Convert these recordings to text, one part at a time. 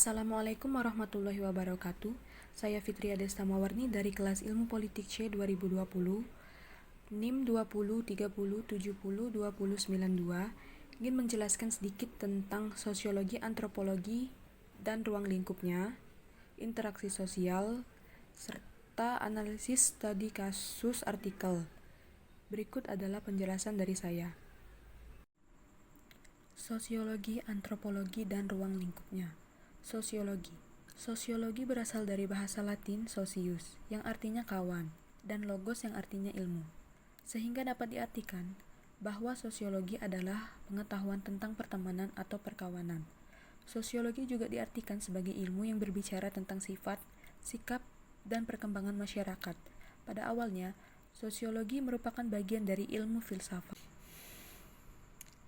Assalamualaikum warahmatullahi wabarakatuh. Saya Fitria Destamawarni dari kelas Ilmu Politik C 2020, NIM 2030702092, ingin menjelaskan sedikit tentang sosiologi antropologi dan ruang lingkupnya, interaksi sosial, serta analisis studi kasus artikel. Berikut adalah penjelasan dari saya. Sosiologi, antropologi, dan ruang lingkupnya. Sosiologi. Sosiologi berasal dari bahasa Latin socius, yang artinya kawan, dan logos yang artinya ilmu. Sehingga dapat diartikan bahwa sosiologi adalah pengetahuan tentang pertemanan atau perkawanan. Sosiologi juga diartikan sebagai ilmu yang berbicara tentang sifat, sikap, dan perkembangan masyarakat. Pada awalnya, sosiologi merupakan bagian dari ilmu filsafat.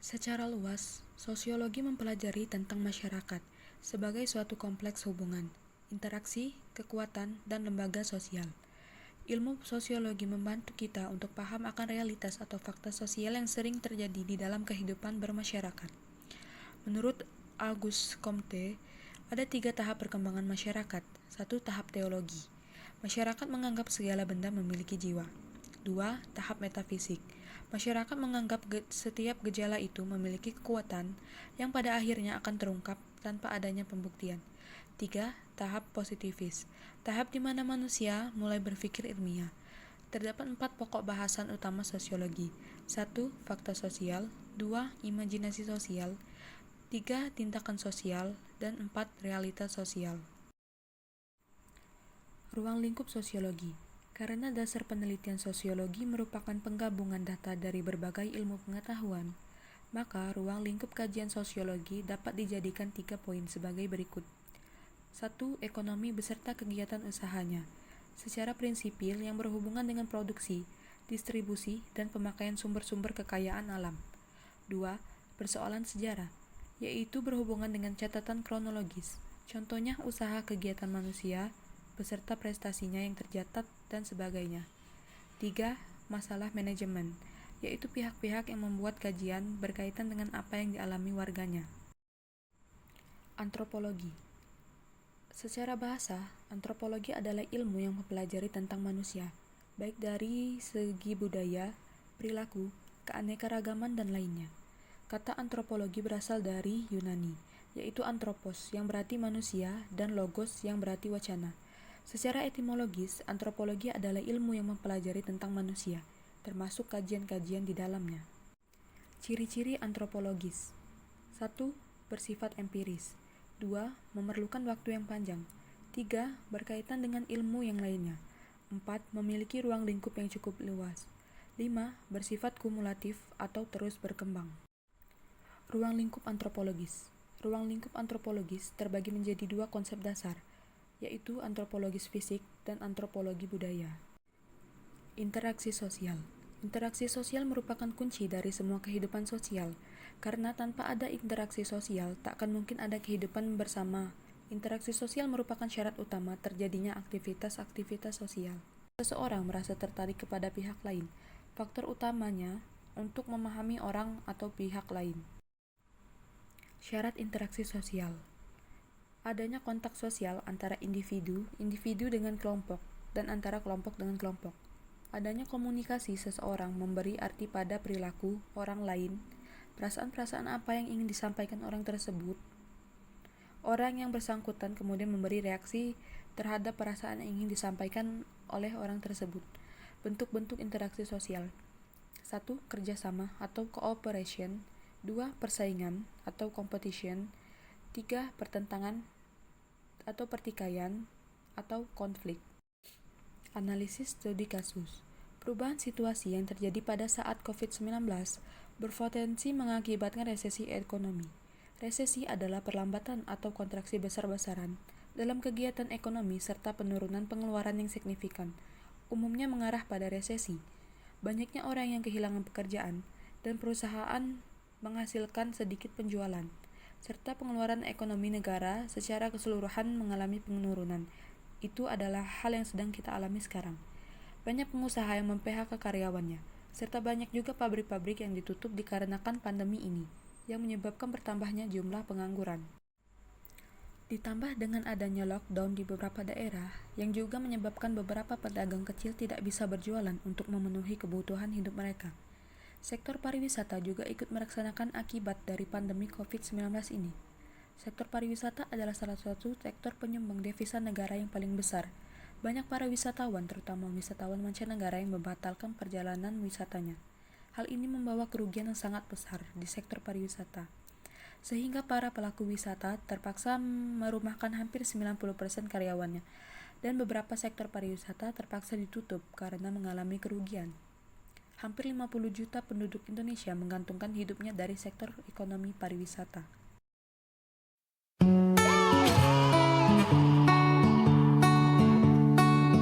Secara luas, sosiologi mempelajari tentang masyarakat sebagai suatu kompleks hubungan, interaksi, kekuatan, dan lembaga sosial. Ilmu sosiologi membantu kita untuk paham akan realitas atau fakta sosial yang sering terjadi di dalam kehidupan bermasyarakat. Menurut Auguste Comte, ada 3 tahap perkembangan masyarakat. 1. Tahap teologi. Masyarakat menganggap segala benda memiliki jiwa. 2. Tahap metafisik. Masyarakat menganggap setiap gejala itu memiliki kekuatan yang pada akhirnya akan terungkap tanpa adanya pembuktian. 3. Tahap positifis. Tahap di mana manusia mulai berpikir ilmiah. Terdapat 4 pokok bahasan utama sosiologi. 1. Fakta sosial. 2. Imajinasi sosial. 3. Tindakan sosial. Dan 4. Realitas sosial. Ruang lingkup sosiologi. Karena dasar penelitian sosiologi merupakan penggabungan data dari berbagai ilmu pengetahuan, maka ruang lingkup kajian sosiologi dapat dijadikan 3 poin sebagai berikut. 1. Ekonomi beserta kegiatan usahanya, secara prinsipil yang berhubungan dengan produksi, distribusi, dan pemakaian sumber-sumber kekayaan alam. 2. Persoalan sejarah, yaitu berhubungan dengan catatan kronologis, contohnya usaha kegiatan manusia, beserta prestasinya yang tercatat dan sebagainya. 3. Masalah manajemen, yaitu pihak-pihak yang membuat kajian berkaitan dengan apa yang dialami warganya. Antropologi. Secara bahasa, antropologi adalah ilmu yang mempelajari tentang manusia, baik dari segi budaya, perilaku, keanekaragaman, dan lainnya. Kata antropologi berasal dari Yunani, yaitu anthropos yang berarti manusia dan logos yang berarti wacana. Secara etimologis, antropologi adalah ilmu yang mempelajari tentang manusia, termasuk kajian-kajian di dalamnya. Ciri-ciri antropologis. 1. Bersifat empiris. 2. Memerlukan waktu yang panjang. 3. Berkaitan dengan ilmu yang lainnya. 4. Memiliki ruang lingkup yang cukup luas. 5. Bersifat kumulatif atau terus berkembang. Ruang lingkup antropologis. Ruang lingkup antropologis terbagi menjadi 2 konsep dasar, yaitu antropologis fisik dan antropologi budaya. Interaksi sosial. Interaksi sosial merupakan kunci dari semua kehidupan sosial, karena tanpa ada interaksi sosial, tak akan mungkin ada kehidupan bersama. Interaksi sosial merupakan syarat utama terjadinya aktivitas-aktivitas sosial. Seseorang merasa tertarik kepada pihak lain, faktor utamanya untuk memahami orang atau pihak lain. Syarat interaksi sosial. Adanya kontak sosial antara individu dengan kelompok, dan antara kelompok dengan kelompok. Adanya komunikasi seseorang memberi arti pada perilaku orang lain, perasaan-perasaan apa yang ingin disampaikan orang tersebut. Orang yang bersangkutan kemudian memberi reaksi terhadap perasaan yang ingin disampaikan oleh orang tersebut. Bentuk-bentuk interaksi sosial. 1. Kerjasama atau cooperation. 2. Persaingan atau competition. 3. Pertentangan atau pertikaian atau konflik. Analisis studi kasus. Perubahan situasi yang terjadi pada saat COVID-19 berpotensi mengakibatkan resesi ekonomi. Resesi adalah perlambatan atau kontraksi besar-besaran dalam kegiatan ekonomi serta penurunan pengeluaran yang signifikan, umumnya mengarah pada resesi. Banyaknya orang yang kehilangan pekerjaan dan perusahaan menghasilkan sedikit penjualan, serta pengeluaran ekonomi negara secara keseluruhan mengalami penurunan. Itu adalah hal yang sedang kita alami sekarang. Banyak pengusaha yang mem-PHK karyawannya, serta banyak juga pabrik-pabrik yang ditutup dikarenakan pandemi ini, yang menyebabkan bertambahnya jumlah pengangguran. Ditambah dengan adanya lockdown di beberapa daerah, yang juga menyebabkan beberapa pedagang kecil tidak bisa berjualan untuk memenuhi kebutuhan hidup mereka. Sektor pariwisata juga ikut merasakan akibat dari pandemi COVID-19 ini. Sektor pariwisata adalah salah satu sektor penyumbang devisa negara yang paling besar. Banyak para wisatawan, terutama wisatawan mancanegara yang membatalkan perjalanan wisatanya. Hal ini membawa kerugian yang sangat besar di sektor pariwisata, sehingga para pelaku wisata terpaksa merumahkan hampir 90% karyawannya, dan beberapa sektor pariwisata terpaksa ditutup karena mengalami kerugian. Hampir 50 juta penduduk Indonesia menggantungkan hidupnya dari sektor ekonomi pariwisata.